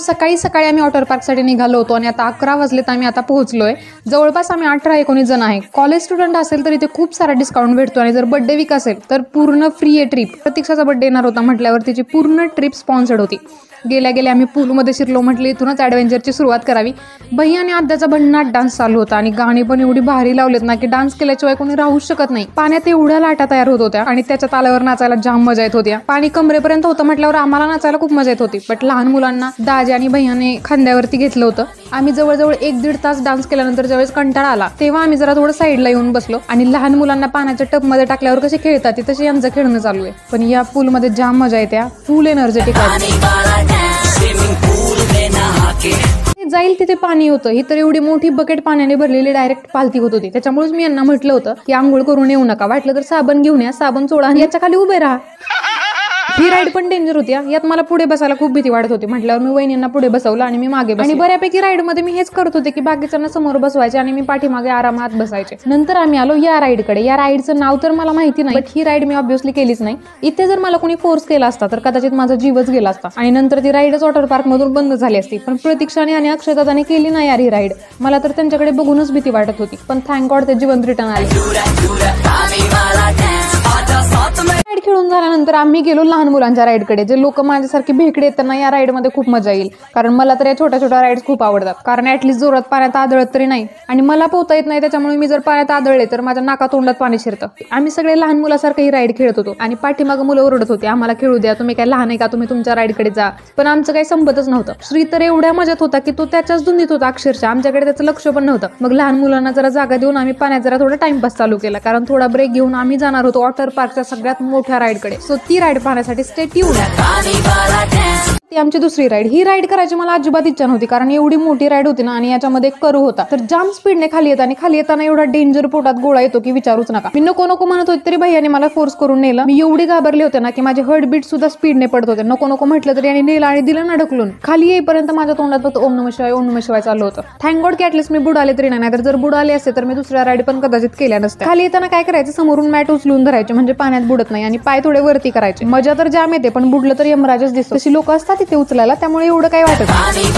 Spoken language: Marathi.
सकाळी सकाळी आम्ही वॉटर पार्कसाठी निघालो होतो आणि आता 11 वाजलेत, आम्ही आता पोहोचलोय. जवळपास आम्ही 18-19 जण आहे. कॉलेज स्टुडंट असेल तर इथे खूप सारा डिस्काउंट भेटतो आणि जर बर्थडे वीक असेल तर पूर्ण फ्री आहे ट्रिप. प्रतीक्षाचा बर्थडे येणार होता म्हटल्यावर तिची पूर्ण ट्रिप स्पॉन्सर्ड होती. गेल्या गेल्या आम्ही पूलमध्ये शिरलो. म्हटलं इथूनच ॲडव्हेंचरची सुरुवात करावी. भैया आणि आद्याचा भन्नाट डान्स चालू होता आणि गाणी पण एवढी भारी लावलेत ना की डान्स केल्याशिवाय कोणी राहूच शकत नाही. पाण्यात एवढ्या लाटा तयार होत होत्या आणि त्याच्या तालावर नाचायला जाम मजा येत होत्या. पाणी कमरेपर्यंत होतं म्हटल्यावर आम्हाला नाचायला खूप मजा येत होती. बट लहान मुलांना दाजी आणि भैयाने खांद्यावरती घेतलं होतं. आम्ही जवळजवळ 1-1.5 तास डान्स केल्यानंतर ज्यावेळेस कंटाळा आला तेव्हा आम्ही जरा थोडं साईडला येऊन बसलो आणि लहान मुलांना पाण्याच्या टबमध्ये टाकल्यावर कसे खेळतात तसे आमचं खेळणं चालू आहे. पण या पूलमध्ये जाम मजा येते, फुल एनर्जेटिक आहे. जाईल तिथे पाणी होतं. ही तर एवढी मोठी बकेट पाण्याने भरलेली डायरेक्ट पालती होत होती. त्याच्यामुळेच मी यांना म्हटलं होतं की आंघोळ करून येऊ नका, वाटलं तर साबण घेऊन या, साबण सोडा आणि याच्या खाली उभे राहा. ही राईड पण डेंजर होती. यात मला पुढे बसायला खूप भीती वाटत होती. म्हटल्यावर मी वहिनींना पुढे बसवलं आणि मी मागे बसले. आणि बऱ्यापैकी राईड मध्ये मी हेच करत होते की बाकीच्यांना समोर बसवायचे आणि मी पाठीमागे आरामात बसायचे. नंतर आम्ही आलो या राईडकडे. या राईडचं नाव तर मला माहिती नाही, but he ride me obviously केलीच नाही. इथे जर मला कोणी फोर्स केला असता तर कदाचित माझा जीवच गेला असता आणि नंतर ती राईडच वॉटर पार्क मधून बंद झाली असती. पण प्रतीक्षाने आणि अक्षताने केली नाही यार ही राईड. मला तर त्यांच्याकडे बघूनच भीती वाटत होती. पण थँक गॉड ते जिवंत रिटर्न आले. राईड खेळून झाल्यानंतर आम्ही गेलो लहान मुलांच्या राईडकडे. जे लोक माझ्यासारखे भेकडे आहेत त्यांना या राईडमध्ये खूप मजा येईल, कारण मला तर या छोट्या छोट्या राईड्स खूप आवडतात. कारण ऍटलीस्ट जोरात पाण्यात आदळत तरी नाही आणि मला पोहता येत नाही, त्याच्यामुळे मी जर पाण्यात आदळले तर माझ्या नाका तोंडात पाणी शिरतं. आम्ही सगळे लहान मुलासारखं ही राईड खेळत होतो आणि पाठीमागं मुलं ओरडत होते आम्हाला खेळू द्या, तुम्ही काय लहान आहे का, तुम्ही तुमच्या राईडकडे जा. पण आमचं काही संपतच नव्हतं. श्री तर एवढ्या मजेत होता की तो त्याच्याच धुंदीत होता अक्षरशः. आमच्याकडे त्याचं लक्ष पण नव्हतं. मग लहान मुलांना जरा जागा देऊन आम्ही पाण्यात जरा थोडा टाइमपास चालू केला, कारण थोडा ब्रेक घेऊन आम्ही जाणार होतो वॉटर पार्कच्या सगळ्यात मोठ्या राईडकडे. सो ती राईड पाहण्यासाठी स्टे ट्यून्ड. ती आमची दुसरी राईड. ही राईड करायची मला अजिबात इच्छा नव्हती, कारण एवढी मोठी राईड होती ना आणि याच्यामध्ये करू होता. तर जाम स्पीडने खाली येत आणि खाली येताना एवढा डेंजर पोटात गोळा येतो की विचारूच नका. मी नको नको म्हणत होते तरी भैयाने मला फोर्स करून नेलं. मी एवढी घाबरले होते ना की माझे हार्ट बीट सुद्धा स्पीडने पडत होते. नको नको म्हटलं तरी आणि नेलं आणि दिलं ना ढकलून. खाली येईपर्यंत माझ्या तोंडात फक्त ओम नमः शिवाय ओम नमः शिवाय चालू होतं. थँक गॉड की ऍटलीस्ट मी बुडाले तरी नाही, तर जर बुडाले असते तर मी दुसऱ्या राईड पण कदाचित केल्या नसत्या. खाली येताना काय करायचं, समोरून मॅट उचलून धरायचे म्हणजे पाण्यात बुडत नाही आणि पाय थोडे वरती करायचे. मजा तर जाम येते, पण बुडलं तर यमराजच दिसतो. तशी लोक असतात तिथे उचलायला, त्यामुळे एवढं काय वाटत नाही.